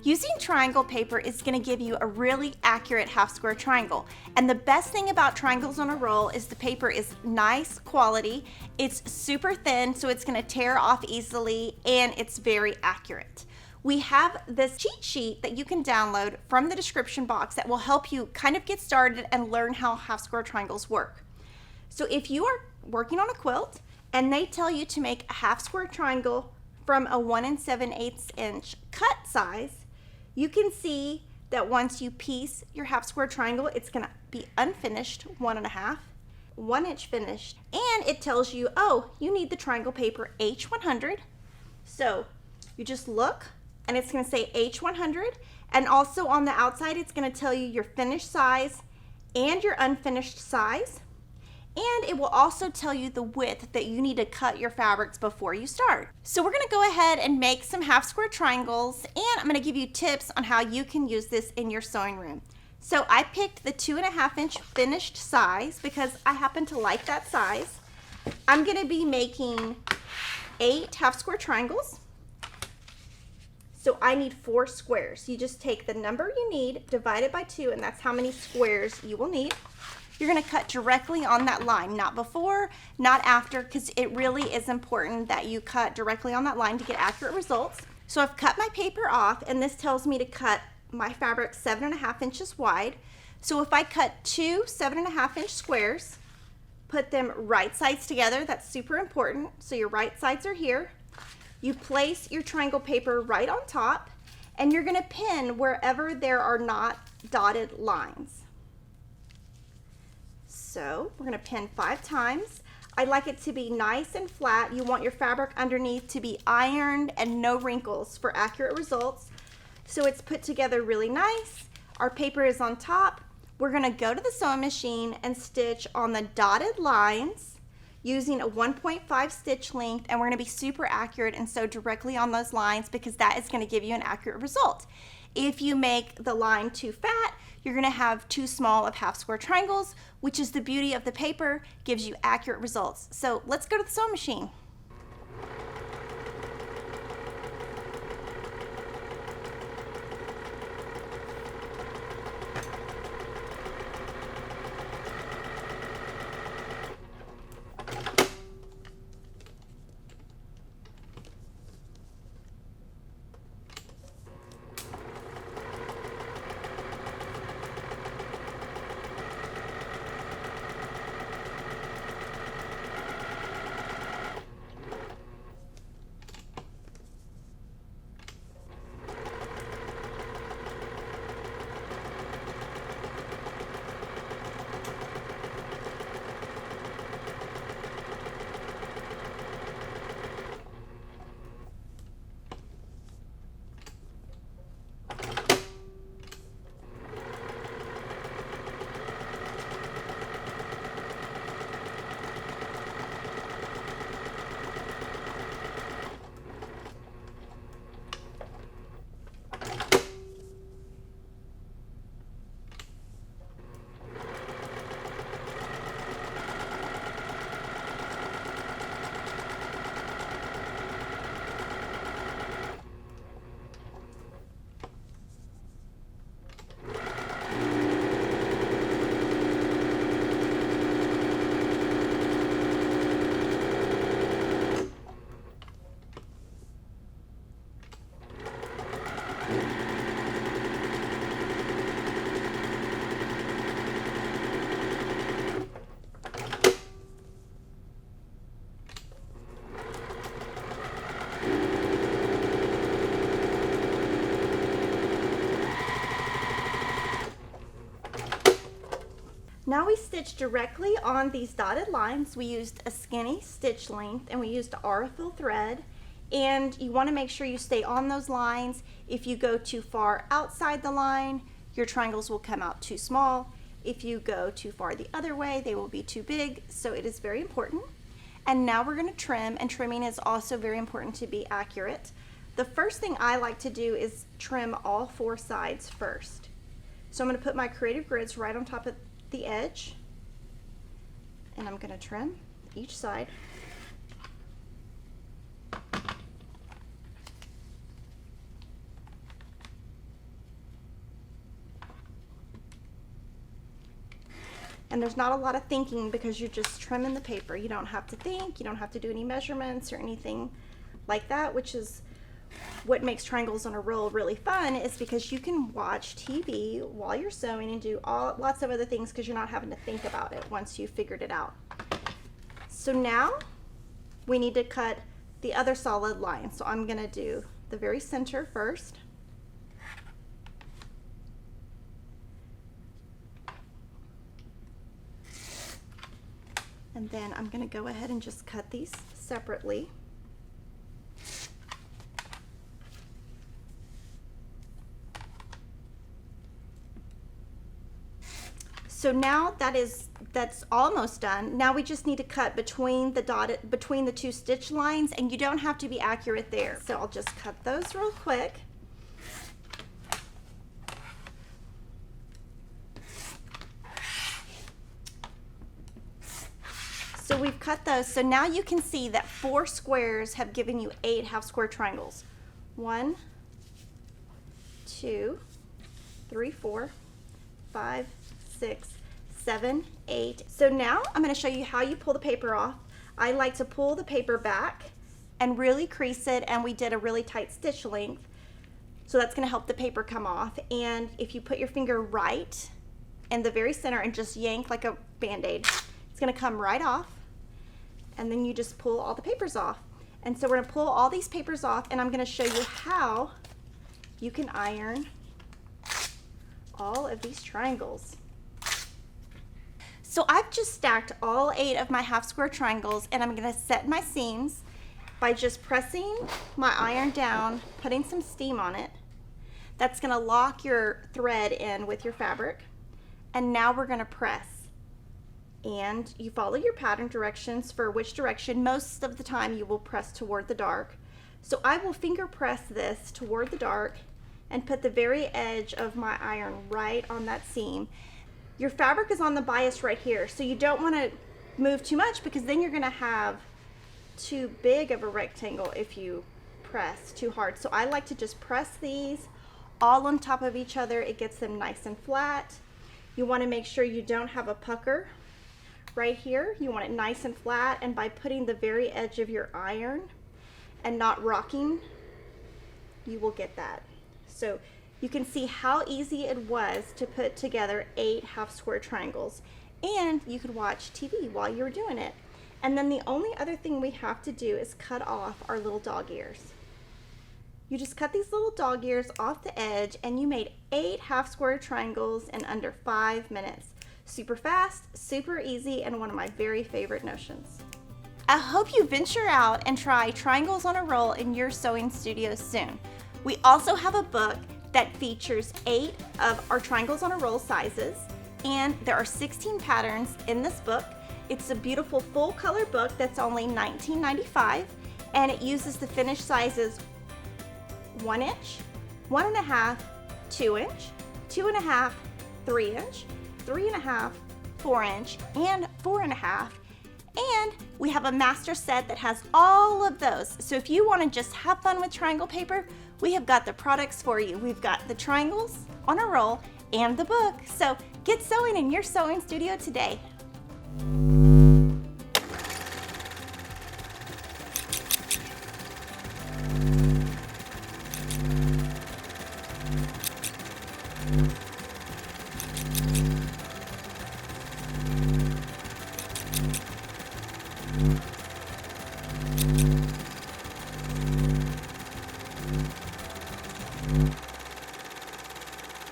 Using triangle paper is going to give you a really accurate half square triangle. And the best thing about triangles on a roll is the paper is nice quality, it's super thin so it's going to tear off easily, and it's very accurate. We have this cheat sheet that you can download from the description box that will help you kind of get started and learn how half square triangles work. So if you are working on a quilt and they tell you to make a half square triangle from a 1 7/8 inch cut size, you can see that once you piece your half square triangle, it's going to be unfinished, 1.5, 1 inch finished, and it tells you, oh, you need the triangle paper H100. So you just look and it's going to say H100, and also on the outside it's going to tell you your finished size and your unfinished size. And it will also tell you the width that you need to cut your fabrics before you start. So we're gonna go ahead and make some half square triangles, and I'm gonna give you tips on how you can use this in your sewing room. So I picked the 2.5 inch finished size because I happen to like that size. I'm gonna be making 8 half square triangles. So I need 4 squares. You just take the number you need, divide it by 2, and that's how many squares you will need. You're going to cut directly on that line, not before, not after, because it really is important that you cut directly on that line to get accurate results. So I've cut my paper off, and this tells me to cut my fabric 7.5 inches wide. So if I cut 2 7.5 inch squares, put them right sides together, that's super important. So your right sides are here. You place your triangle paper right on top, and you're going to pin wherever there are not dotted lines. So we're going to pin 5 times. I like it to be nice and flat. You want your fabric underneath to be ironed and no wrinkles for accurate results. So it's put together really nice. Our paper is on top. We're going to go to the sewing machine and stitch on the dotted lines using a 1.5 stitch length, and we're going to be super accurate and sew directly on those lines because that is going to give you an accurate result. If you make the line too fat, you're going to have too small of half square triangles, which is the beauty of the paper, gives you accurate results. So let's go to the sewing machine. Now we stitch directly on these dotted lines. We used a skinny stitch length and we used aurifil thread, and you want to make sure you stay on those lines. If you go too far outside the line, your triangles will come out too small. If you go too far the other way, they will be too big, so it is very important. And now we're going to trim, and trimming is also very important to be accurate. The first thing I like to do is trim all 4 sides first. So I'm going to put my creative grids right on top of the edge, and I'm going to trim each side. And there's not a lot of thinking because you're just trimming the paper. You don't have to think, you don't have to do any measurements or anything like that, which is what makes triangles on a roll really fun, is because you can watch TV while you're sewing and do lots of other things because you're not having to think about it once you've figured it out. So now we need to cut the other solid line. So I'm gonna do the very center first. And then I'm gonna go ahead and just cut these separately. So now that's almost done. Now we just need to cut between the two stitch lines, and you don't have to be accurate there. So I'll just cut those real quick. So we've cut those. So now you can see that 4 squares have given you 8 half square triangles. 1, 2, 3, 4, 5, 6, 7, 8. So now I'm going to show you how you pull the paper off. I like to pull the paper back and really crease it, and we did a really tight stitch length. So that's going to help the paper come off. And if you put your finger right in the very center and just yank like a band-aid, it's going to come right off. And then you just pull all the papers off. And so we're going to pull all these papers off, and I'm going to show you how you can iron all of these triangles. So I've just stacked all 8 of my half square triangles, and I'm going to set my seams by just pressing my iron down, putting some steam on it. That's going to lock your thread in with your fabric. And now we're going to press. And you follow your pattern directions for which direction. Most of the time you will press toward the dark. So I will finger press this toward the dark and put the very edge of my iron right on that seam. Your fabric is on the bias right here, so you don't want to move too much because then you're going to have too big of a rectangle if you press too hard. So I like to just press these all on top of each other. It gets them nice and flat. You want to make sure you don't have a pucker right here. You want it nice and flat, and by putting the very edge of your iron and not rocking, you will get that. So you can see how easy it was to put together 8 half square triangles, and you could watch TV while you were doing it. And then the only other thing we have to do is cut off our little dog ears. You just cut these little dog ears off the edge, and you made 8 half square triangles in under 5 minutes. Super fast, super easy, and one of my very favorite notions. I hope you venture out and try triangles on a roll in your sewing studio soon. We also have a book that features 8 of our triangles on a roll sizes, and there are 16 patterns in this book. It's a beautiful full color book that's only $19.95, and it uses the finished sizes 1 inch, 1.5, 2 inch, 2.5, 3 inch, 3.5, 4 inch, and 4.5. And we have a master set that has all of those. So if you want to just have fun with triangle paper, we have got the products for you. We've got the triangles on a roll and the book. So get sewing in your sewing studio today.